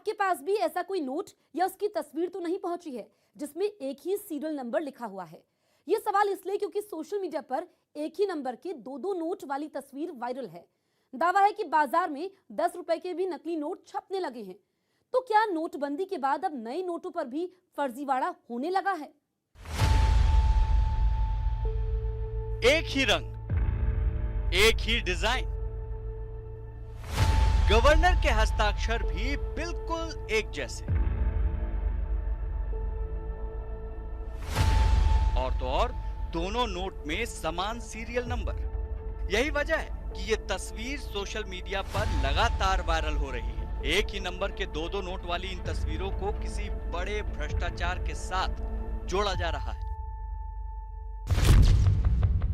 आपके पास भी ऐसा कोई नोट या उसकी तस्वीर तो नहीं पहुंची है जिसमें एक ही सीरियल नंबर लिखा हुआ है? यह सवाल इसलिए क्योंकि सोशल मीडिया पर एक ही नंबर के दो नोट वाली तस्वीर वायरल है। दावा है कि बाजार में 10 रुपए के भी नकली नोट छपने लगे हैं। तो क्या नोटबंदी के बाद अब नए नोटों पर भी फर्जीवाड़ा होने लगा है? एक ही रंग, एक ही डिजाइन, गवर्नर के हस्ताक्षर भी बिल्कुल एक जैसे। और तो और दोनों नोट में समान सीरियल नंबर। यही वजह है कि ये तस्वीर सोशल मीडिया पर लगातार वायरल हो रही है। एक ही नंबर के दो नोट वाली इन तस्वीरों को किसी बड़े भ्रष्टाचार के साथ जोड़ा जा रहा है।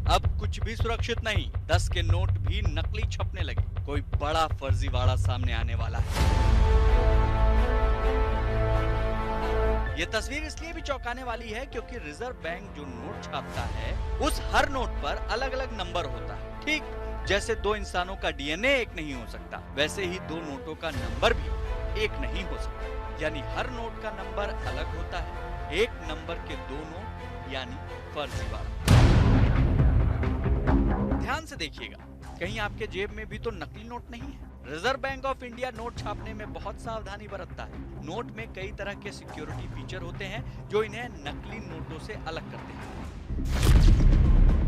अब कुछ भी सुरक्षित नहीं, 10 के नोट भी नकली छपने लगे। कोई बड़ा फर्जीवाड़ा सामने आने वाला है। ये तस्वीर इसलिए भी चौंकाने वाली है क्योंकि रिजर्व बैंक जो नोट छापता है उस हर नोट पर अलग अलग नंबर होता है। ठीक जैसे दो इंसानों का डीएनए एक नहीं हो सकता, वैसे ही दो नोटों का नंबर भी एक नहीं हो सकता। यानी हर नोट का नंबर अलग होता है। एक नंबर के दो नोट यानी फर्जीवाड़ा। ध्यान से देखिएगा, कहीं आपके जेब में भी तो नकली नोट नहीं है। Reserve bank of India note छापने में बहुत सावधानी बरतता है। नोट में कई तरह के सिक्योरिटी फीचर होते हैं जो इन्हें नकली नोटों से अलग करते हैं।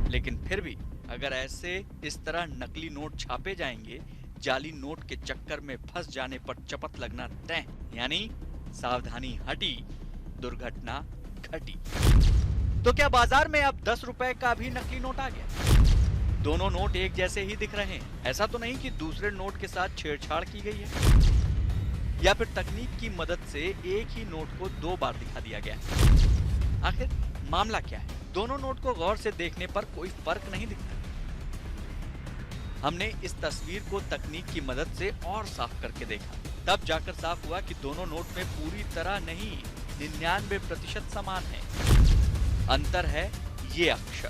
लेकिन फिर भी अगर ऐसे इस तरह नकली नोट छापे जाएंगे, जाली नोट के चक्कर में फंस जाने पर चपत लगना तय। यानी सावधानी हटी, दुर्घटना घटी। तो क्या बाजार में अब 10 रुपए का भी नकली नोट आ गया? दोनों नोट एक जैसे ही दिख रहे हैं। ऐसा तो नहीं कि दूसरे नोट के साथ छेड़छाड़ की गई है, या फिर तकनीक की मदद से एक ही नोट को दो बार दिखा दिया गया है। आखिर मामला क्या है? दोनों नोट को गौर से देखने पर कोई फर्क नहीं दिखता। हमने इस तस्वीर को तकनीक की मदद से और साफ करके देखा, तब जाकर साफ हुआ कि दोनों नोट में पूरी तरह नहीं 99% समान है। अंतर है ये अक्षर।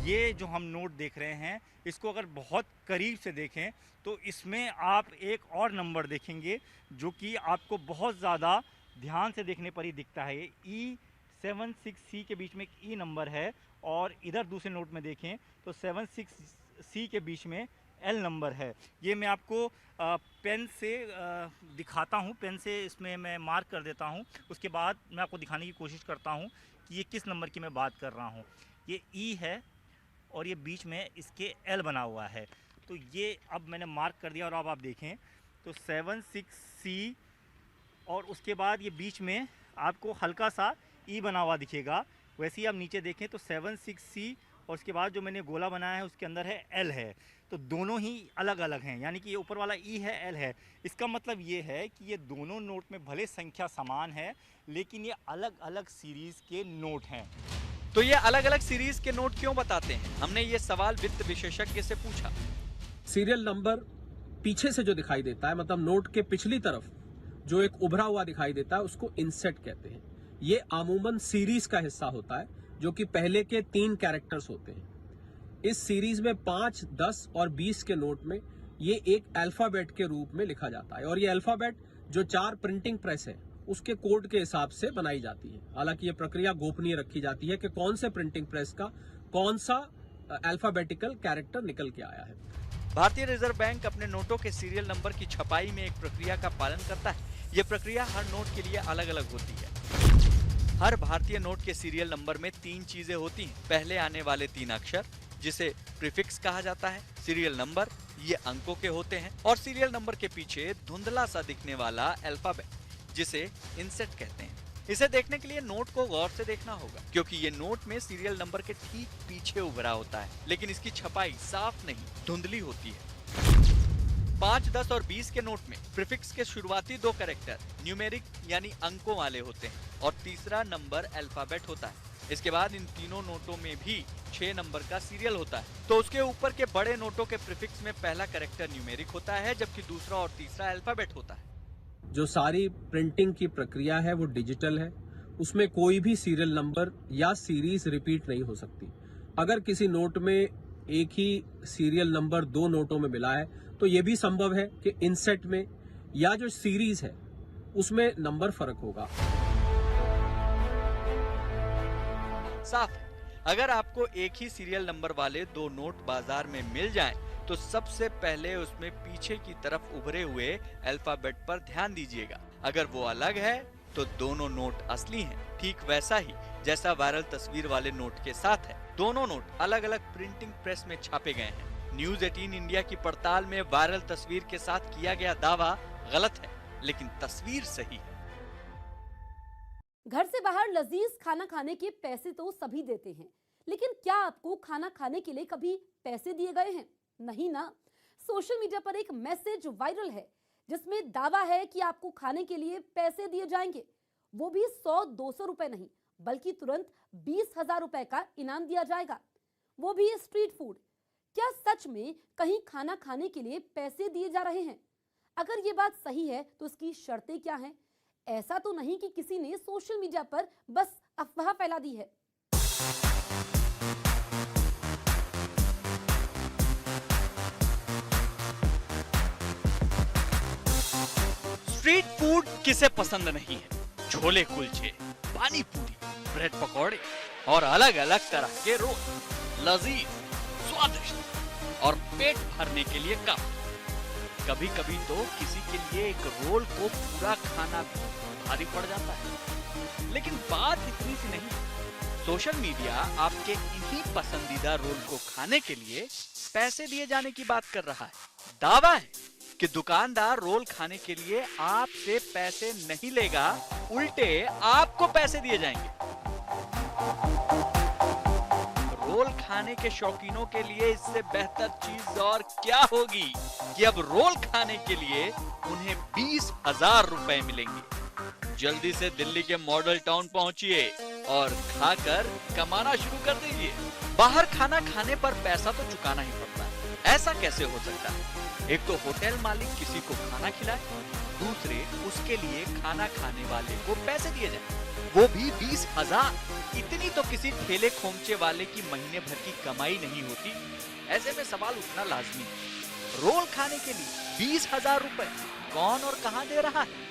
ये जो हम नोट देख रहे हैं, इसको अगर बहुत करीब से देखें तो इसमें आप एक और नंबर देखेंगे जो कि आपको बहुत ज़्यादा ध्यान से देखने पर ही दिखता है। E76C के बीच में एक ई नंबर है, और इधर दूसरे नोट में देखें तो 76C के बीच में एल नंबर है। ये मैं आपको पेन से दिखाता हूँ। पेन से इसमें मैं मार्क कर देता हूँ, उसके बाद मैं आपको दिखाने की कोशिश करता हूँ कि ये किस नंबर की मैं बात कर रहा हूँ। ये ई है और ये बीच में इसके एल बना हुआ है। तो ये अब मैंने मार्क कर दिया, और अब आप देखें तो 76C, और उसके बाद ये बीच में आपको हल्का सा ई बना हुआ दिखेगा। वैसे ही आप नीचे देखें तो 76C, और उसके बाद जो मैंने गोला बनाया है उसके अंदर है एल है। तो दोनों ही अलग अलग हैं, यानी कि ये ऊपर वाला ई है, एल है। इसका मतलब ये है कि ये दोनों नोट में भले संख्या समान है, लेकिन ये अलग अलग सीरीज़ के नोट हैं। तो ये अलग अलग सीरीज के नोट क्यों बताते हैं? हमने ये सवाल वित्त विशेषज्ञ से पूछा। सीरियल नंबर पीछे से जो दिखाई देता है, मतलब नोट के पिछली तरफ जो एक उभरा हुआ दिखाई देता है, उसको इंसेट कहते हैं। ये अमूमन सीरीज का हिस्सा होता है जो कि पहले के 3 कैरेक्टर्स होते हैं। इस सीरीज में 5, 10 और 20 के नोट में ये एक अल्फाबेट के रूप में लिखा जाता है, और ये अल्फाबेट जो 4 प्रिंटिंग प्रेस है उसके कोड के हिसाब से बनाई जाती है। हालांकि ये प्रक्रिया गोपनीय रखी जाती है कि कौन से प्रिंटिंग प्रेस का कौन सा अल्फाबेटिकल कैरेक्टर निकल के आया है। भारतीय रिजर्व बैंक अपने नोटों के सीरियल नंबर की छपाई में एक प्रक्रिया का पालन करता है। ये प्रक्रिया हर नोट के लिए अलग अलग होती है। हर भारतीय नोट के सीरियल नंबर में 3 चीजें होती हैं। पहले आने वाले 3 अक्षर, जिसे प्रीफिक्स कहा जाता है, सीरियल नंबर, ये अंकों के होते हैं, और सीरियल नंबर के पीछे धुंधला सा दिखने वाला अल्फाबेट, जिसे इंसेट कहते हैं। इसे देखने के लिए नोट को गौर से देखना होगा, क्योंकि ये नोट में सीरियल नंबर के ठीक पीछे उभरा होता है, लेकिन इसकी छपाई साफ नहीं, धुंधली होती है। 5, 10 और 20 के नोट में प्रीफिक्स के शुरुआती 2 कैरेक्टर न्यूमेरिक यानी अंकों वाले होते हैं, और तीसरा नंबर अल्फाबेट होता है। इसके बाद इन तीनों नोटों में भी 6 नंबर का सीरियल होता है। तो उसके ऊपर के बड़े नोटों के प्रीफिक्स में पहला कैरेक्टर न्यूमेरिक होता है, जबकि दूसरा और तीसरा अल्फाबेट होता है। जो सारी प्रिंटिंग की प्रक्रिया है वो डिजिटल है, उसमें कोई भी सीरियल नंबर या सीरीज रिपीट नहीं हो सकती। अगर किसी नोट में एक ही सीरियल नंबर 2 नोटों में मिला है, तो ये भी संभव है कि इनसेट में या जो सीरीज है उसमें नंबर फर्क होगा। साफ है, अगर आपको एक ही सीरियल नंबर वाले 2 नोट बाजार में मिल जाएं, तो सबसे पहले उसमें पीछे की तरफ उभरे हुए अल्फाबेट पर ध्यान दीजिएगा। अगर वो अलग है तो दोनों नोट असली हैं। ठीक वैसा ही जैसा वायरल तस्वीर वाले नोट के साथ है। दोनों नोट अलग अलग प्रिंटिंग प्रेस में छापे गए हैं। न्यूज 18 इंडिया की पड़ताल में वायरल तस्वीर के साथ किया गया दावा गलत है, लेकिन तस्वीर सही है। घर से बाहर लजीज खाना खाने के पैसे तो सभी देते हैं, लेकिन क्या आपको खाना खाने के लिए कभी पैसे दिए गए हैं? नहीं ना। सोशल मीडिया पर एक मैसेज वायरल है जिसमें दावा है कि आपको खाने के लिए पैसे दिए जाएंगे, वो भी 100-200 रुपए नहीं, बल्कि तुरंत 20,000 रुपए का इनाम दिया जाएगा, वो भी स्ट्रीट फूड। क्या सच में कहीं खाना खाने के लिए पैसे दिए जा रहे हैं? अगर ये बात सही है तो इसकी शर्तें क्या हैं? ऐसा तो नहीं कि किसी ने सोशल मीडिया पर बस अफवाह फैला दी है। स्ट्रीट फूड किसे पसंद नहीं है? छोले कुलचे, पानी पूरी, ब्रेड पकौड़े और अलग अलग तरह के रोल, लजीज, स्वादिष्ट और पेट भरने के लिए कम। कभी कभी तो किसी के लिए एक रोल को पूरा खाना भी भारी पड़ जाता है। लेकिन बात इतनी सी नहीं। सोशल मीडिया आपके इन्हीं पसंदीदा रोल को खाने के लिए पैसे दिए जाने की बात कर रहा है। दावा है कि दुकानदार रोल खाने के लिए आपसे पैसे नहीं लेगा, उल्टे आपको पैसे दिए जाएंगे। रोल खाने के शौकीनों के लिए इससे बेहतर चीज और क्या होगी कि अब रोल खाने के लिए उन्हें 20,000 रुपए मिलेंगे। जल्दी से दिल्ली के मॉडल टाउन पहुंचिए और खाकर कमाना शुरू कर दीजिए। बाहर खाना खाने पर पैसा तो चुकाना ही पड़ता है, ऐसा कैसे हो सकता है? एक तो होटल मालिक किसी को खाना खिलाए, दूसरे उसके लिए खाना खाने वाले को पैसे दिए जाए, वो भी 20,000। इतनी तो किसी ठेले खोमचे वाले की महीने भर की कमाई नहीं होती। ऐसे में सवाल उठना लाजमी है, रोल खाने के लिए 20,000 रुपए कौन और कहां दे रहा है?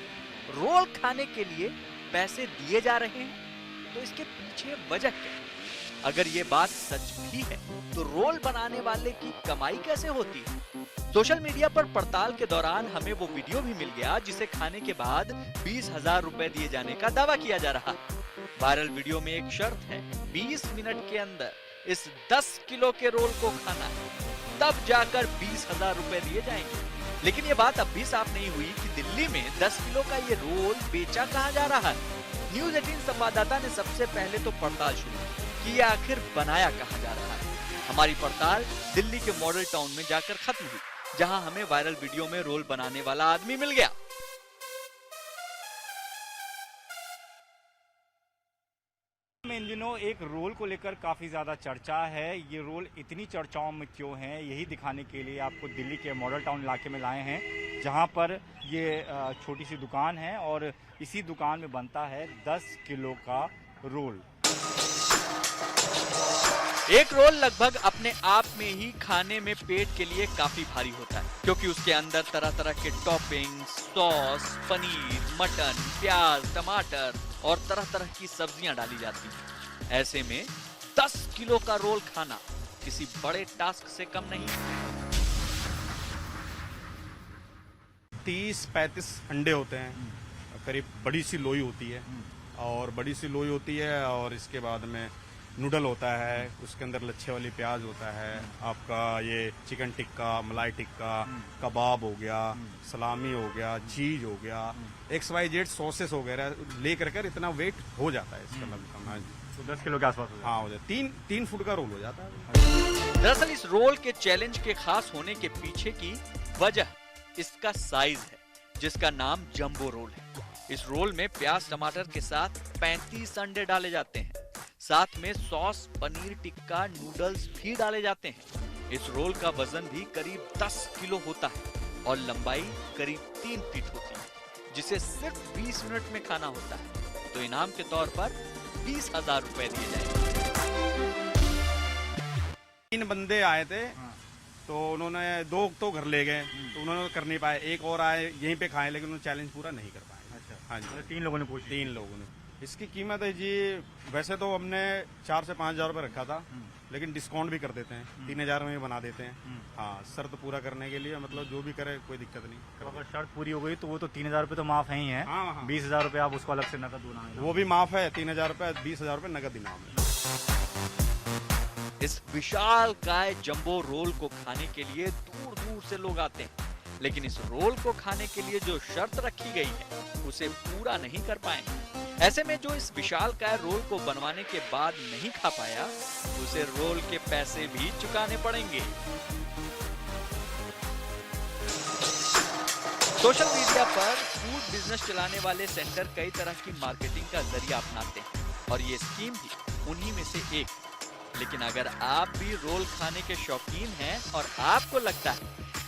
रोल खाने के लिए पैसे दिए जा रहे हैं तो इसके पीछे वजह क्या है? अगर ये बात सच भी है तो रोल बनाने वाले की कमाई कैसे होती है? सोशल मीडिया पर पड़ताल के दौरान हमें वो वीडियो भी मिल गया जिसे खाने के बाद 20,000 रुपए दिए जाने का दावा किया जा रहा है। वायरल वीडियो में एक शर्त है, 20 मिनट के अंदर इस 10 किलो के रोल को खाना है, तब जाकर 20,000 रुपए दिए जाएंगे। लेकिन ये बात अब भी साफ नहीं हुई कि दिल्ली में 10 किलो का ये रोल बेचा कहां जा रहा है। न्यूज 18 संवाददाता ने सबसे पहले तो पड़ताल शुरू की कि आखिर बनाया कहां जा रहा है। हमारी पड़ताल दिल्ली के मॉडल टाउन में जाकर खत्म हुई, जहां हमें वायरल वीडियो में रोल बनाने वाला आदमी मिल गया। इन दिनों एक रोल को लेकर काफ़ी ज़्यादा चर्चा है। ये रोल इतनी चर्चाओं में क्यों है, यही दिखाने के लिए आपको दिल्ली के मॉडल टाउन इलाके में लाए हैं, जहां पर ये छोटी सी दुकान है और इसी दुकान में बनता है 10 किलो का रोल। एक रोल लगभग अपने आप में ही खाने में पेट के लिए काफी भारी होता है, क्योंकि उसके अंदर तरह तरह के टॉपिंग्स, सॉस, पनीर, मटन, प्याज, टमाटर और तरह तरह की सब्जियां डाली जाती हैं। ऐसे में 10 किलो का रोल खाना किसी बड़े टास्क से कम नहीं। 30-35 अंडे होते हैं, करीब बड़ी सी लोई होती है और बड़ी सी लोई होती है और इसके बाद में नूडल होता है, उसके अंदर लच्छे वाली प्याज होता है, आपका ये चिकन टिक्का, मलाई टिक्का, कबाब हो गया, सलामी हो गया, चीज हो गया, XYZ सॉसेस वगैरह लेकर कर इतना वेट हो जाता है इसका लगभग। तो 10 किलो के आसपास हो हाँ हो जाता है, 3 फुट का रोल हो जाता है। दरअसल इस रोल के चैलेंज के खास होने के पीछे की वजह इसका साइज है, जिसका नाम जंबो रोल है। इस रोल में प्याज टमाटर के साथ 35 अंडे डाले जाते हैं, साथ में सॉस, पनीर टिक्का, नूडल्स भी डाले जाते हैं। इस रोल का वजन भी करीब 10 किलो होता है और लंबाई करीब 3 फीट होती है, जिसे सिर्फ 20 मिनट में खाना होता है। तो इनाम के तौर पर 20,000 रुपए दिए जाएंगे। 3 बंदे आए थे, तो उन्होंने 2 तो घर ले गए, तो उन्होंने कर नहीं पाए। एक और आए यहीं पे खाए, लेकिन उन्होंने चैलेंज पूरा नहीं कर पाए। अच्छा, हाँ जी, 3 लोगों ने पूछ 3 लोगों ने। इसकी कीमत है जी, वैसे तो हमने 4 से 5 हजार रुपये रखा था, लेकिन डिस्काउंट भी कर देते हैं, 3000 में भी बना देते हैं। हाँ, शर्त पूरा करने के लिए, मतलब जो भी करे कोई दिक्कत नहीं। तो अगर शर्त पूरी हो गई तो वो तो 3000 रुपये तो माफ है ही है। हाँ, हाँ। 20,000 रुपये आप उसको अलग से नकद देना है। वो भी माफ है, 3000 रुपये, 20,000 रुपये नकद इनाम है। इस विशाल काय जंबो रोल को खाने के लिए दूर दूर से लोग आते हैं, लेकिन इस रोल को खाने के लिए जो शर्त रखी गई है उसे पूरा नहीं कर पाएंगे। ऐसे में जो इस विशाल काय रोल को बनवाने के बाद नहीं खा पाया, उसे रोल के पैसे भी चुकाने पड़ेंगे। सोशल मीडिया पर फूड बिजनेस चलाने वाले सेंटर कई तरह की मार्केटिंग का जरिया अपनाते हैं और ये स्कीम भी उन्हीं में से एक। लेकिन अगर आप भी रोल खाने के शौकीन हैं और आपको लगता है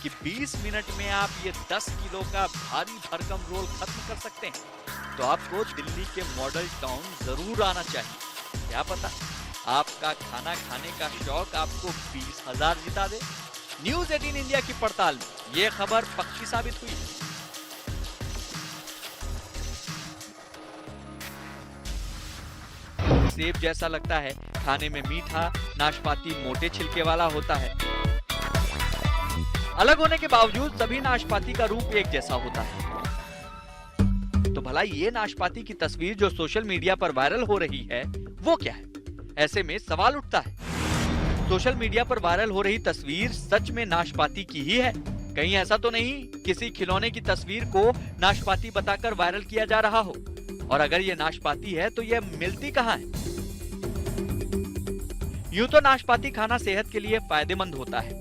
कि 20 मिनट में आप ये 10 किलो का भारी भरकम रोल खत्म कर सकते हैं, तो आपको दिल्ली के मॉडल टाउन जरूर आना चाहिए। क्या पता आपका खाना खाने का शौक आपको 20,000 जिता दे। न्यूज़ 18 इंडिया की पड़ताल में ये खबर पक्की साबित हुई। सेब जैसा लगता है, खाने में मीठा, नाशपाती मोटे छिलके वाला होता है। अलग होने के बावजूद सभी नाशपाती का रूप एक जैसा होता है। तो भला ये नाशपाती की तस्वीर जो सोशल मीडिया पर वायरल हो रही है वो क्या है? ऐसे में सवाल उठता है, सोशल मीडिया पर वायरल हो रही तस्वीर सच में नाशपाती की ही है? कहीं ऐसा तो नहीं किसी खिलौने की तस्वीर को नाशपाती बताकर वायरल किया जा रहा हो? और अगर ये नाशपाती है तो ये मिलती कहाँ है? यूं तो नाशपाती खाना सेहत के लिए फायदेमंद होता है।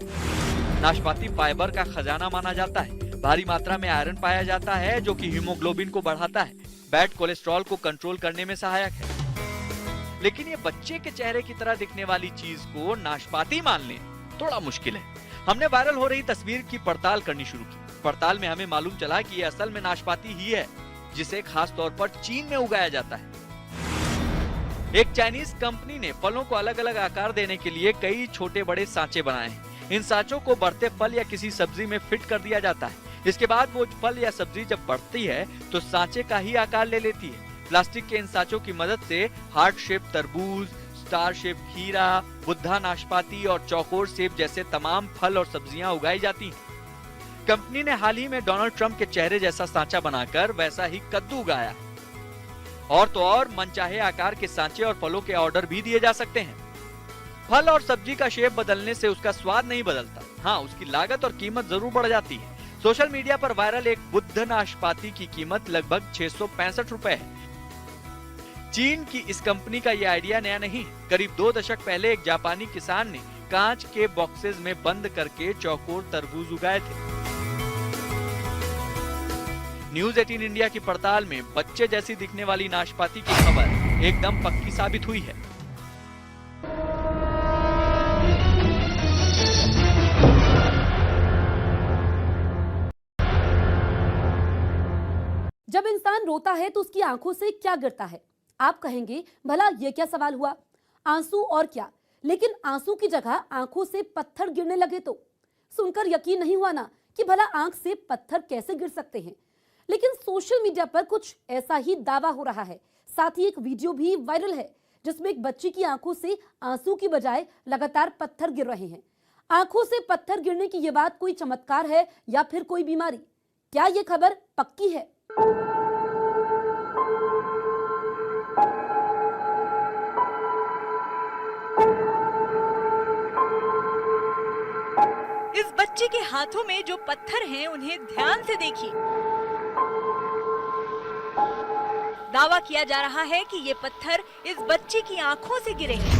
नाशपाती फाइबर का खजाना माना जाता है। भारी मात्रा में आयरन पाया जाता है जो कि हीमोग्लोबिन को बढ़ाता है, बैड कोलेस्ट्रॉल को कंट्रोल करने में सहायक है। लेकिन ये बच्चे के चेहरे की तरह दिखने वाली चीज को नाशपाती मान लें थोड़ा मुश्किल है। हमने वायरल हो रही तस्वीर की पड़ताल करनी शुरू की। पड़ताल में हमें मालूम चला कि ये असल में नाशपाती ही है, जिसे खास तौर पर चीन में उगाया जाता है। एक चाइनीज कंपनी ने फलों को अलग अलग आकार देने के लिए कई छोटे बड़े सांचे बनाए हैं। इन सांचों को बढ़ते फल या किसी सब्जी में फिट कर दिया जाता है। इसके बाद वो फल या सब्जी जब बढ़ती है तो सांचे का ही आकार ले लेती है। प्लास्टिक के इन सांचों की मदद से हार्ट शेप तरबूज, स्टार शेप खीरा, बुद्धा नाशपाती और चौकोर सेब जैसे तमाम फल और सब्जियां उगाई जाती हैं। कंपनी ने हाल ही में डोनाल्ड ट्रंप के चेहरे जैसा सांचा बनाकर वैसा ही कद्दू उगाया। और तो और मनचाहे आकार के सांचे और फलों के ऑर्डर भी दिए जा सकते हैं। फल और सब्जी का शेप बदलने से उसका स्वाद नहीं बदलता। हाँ, उसकी लागत और कीमत जरूर बढ़ जाती है। सोशल मीडिया पर वायरल एक बुद्ध नाशपाती की कीमत लगभग 665 रुपए है। चीन की इस कंपनी का यह आइडिया नया नहीं। करीब 2 दशक पहले एक जापानी किसान ने कांच के बॉक्सेस में बंद करके चौकोर तरबूज उगाए थे। न्यूज़ 18 इंडिया की पड़ताल में बच्चे जैसी दिखने वाली नाशपाती की खबर एकदम पक्की साबित हुई है। जब इंसान रोता है तो उसकी आंखों से क्या गिरता है? आप कहेंगे भला ये क्या सवाल हुआ, आंसू और क्या? लेकिन आंसू की जगह आंखों से पत्थर गिरने लगे तो सुनकर यकीन नहीं हुआ ना कि भला आंख से पत्थर कैसे गिर सकते हैं। लेकिन सोशल मीडिया पर कुछ ऐसा ही दावा हो रहा है। साथ ही एक वीडियो भी वायरल है जिसमें एक बच्ची की आंखों से आंसू की बजाय लगातार पत्थर गिर रहे हैं। आंखों से पत्थर गिरने की यह बात कोई चमत्कार है या फिर कोई बीमारी? क्या यह खबर पक्की है? इस बच्चे के हाथों में जो पत्थर हैं उन्हें ध्यान से देखिए। दावा किया जा रहा है कि ये पत्थर इस बच्चे की आंखों से गिरे हैं।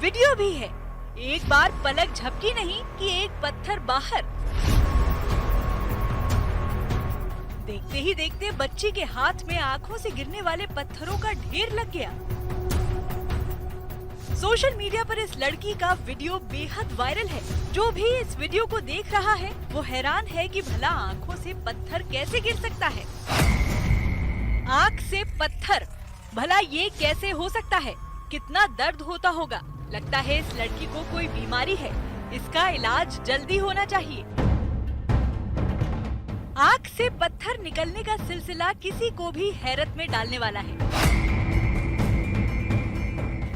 वीडियो भी है। एक बार पलक झपकी नहीं कि एक पत्थर बाहर। देखते ही देखते बच्ची के हाथ में आंखों से गिरने वाले पत्थरों का ढेर लग गया। सोशल मीडिया पर इस लड़की का वीडियो बेहद वायरल है। जो भी इस वीडियो को देख रहा है वो हैरान है कि भला आंखों से पत्थर कैसे गिर सकता है। आंख से पत्थर, भला ये कैसे हो सकता है? कितना दर्द होता होगा? लगता है इस लड़की को कोई बीमारी है। इसका इलाज जल्दी होना चाहिए। आंख से पत्थर निकलने का सिलसिला किसी को भी हैरत में डालने वाला है,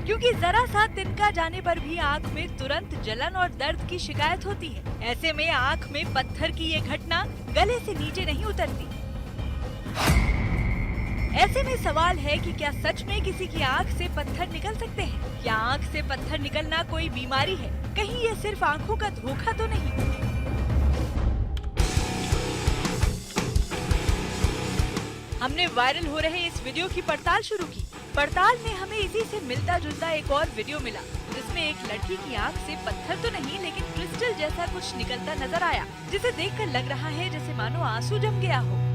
क्योंकि जरा सा तिनका जाने पर भी आंख में तुरंत जलन और दर्द की शिकायत होती है। ऐसे में आंख में पत्थर की ये घटना गले से नीचे नहीं उतरती। ऐसे में सवाल है कि क्या सच में किसी की आंख से पत्थर निकल सकते हैं? क्या आंख से पत्थर निकलना कोई बीमारी है? कहीं ये सिर्फ आंखों का धोखा तो नहीं? हमने वायरल हो रहे इस वीडियो की पड़ताल शुरू की। पड़ताल में हमें इसी से मिलता जुलता एक और वीडियो मिला, जिसमें एक लड़की की आंख से पत्थर तो नहीं लेकिन क्रिस्टल जैसा कुछ निकलता नजर आया, जिसे देखकर लग रहा है जैसे मानो आंसू जम गया हो।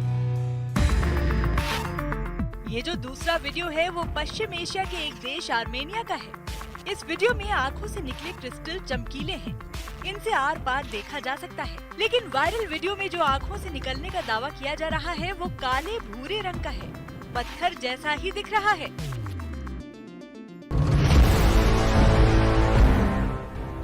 ये जो दूसरा वीडियो है वो पश्चिम एशिया के एक देश आर्मेनिया का है। इस वीडियो में आंखों से निकले क्रिस्टल चमकीले हैं, इनसे आर पार देखा जा सकता है। लेकिन वायरल वीडियो में जो आंखों से निकलने का दावा किया जा रहा है वो काले भूरे रंग का है, पत्थर जैसा ही दिख रहा है।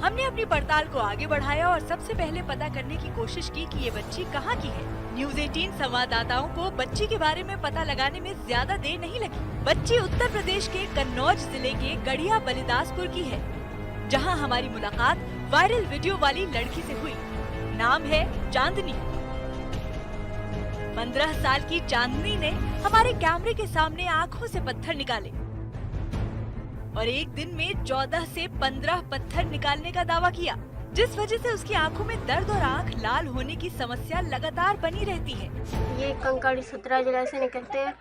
हमने अपनी पड़ताल को आगे बढ़ाया और सबसे पहले पता करने की कोशिश की कि ये बच्ची कहाँ की है। न्यूज़ 18 संवाददाताओं को बच्ची के बारे में पता लगाने में ज्यादा देर नहीं लगी। बच्ची उत्तर प्रदेश के कन्नौज जिले के गढ़िया बलिदासपुर की है, जहां हमारी मुलाकात वायरल वीडियो वाली लड़की से हुई। नाम है चांदनी। 15 साल की चांदनी ने हमारे कैमरे के सामने आंखों से पत्थर निकाले और एक दिन में 14 से 15 पत्थर निकालने का दावा किया, जिस वजह से उसकी आंखों में दर्द और आंख लाल होने की समस्या लगातार बनी रहती है। ये कंकड़ 17 जगह से निकलते हैं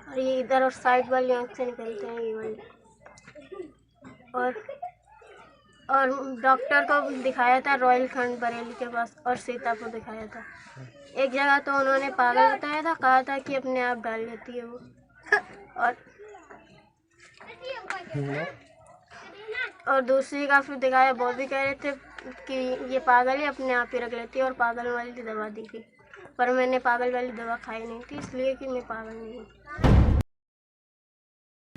और ये इधर और साइड वाली आंख से निकलते हैं, ये वाली। और डॉक्टर को दिखाया था रॉयल खंड बरेली के पास और सीता को दिखाया था। एक जगह तो उन्होंने पागल बताया था, कहा था कि अपने आप डाल लेती है वो। और दूसरी का फिर दिखाया, वो भी कह रहे थे कि ये पागल है, अपने आप ही रख लेती है और पागल वाली दवा दी थी, पर मैंने पागल वाली दवा खाई नहीं थी, इसलिए कि मैं पागल नहीं हूँ।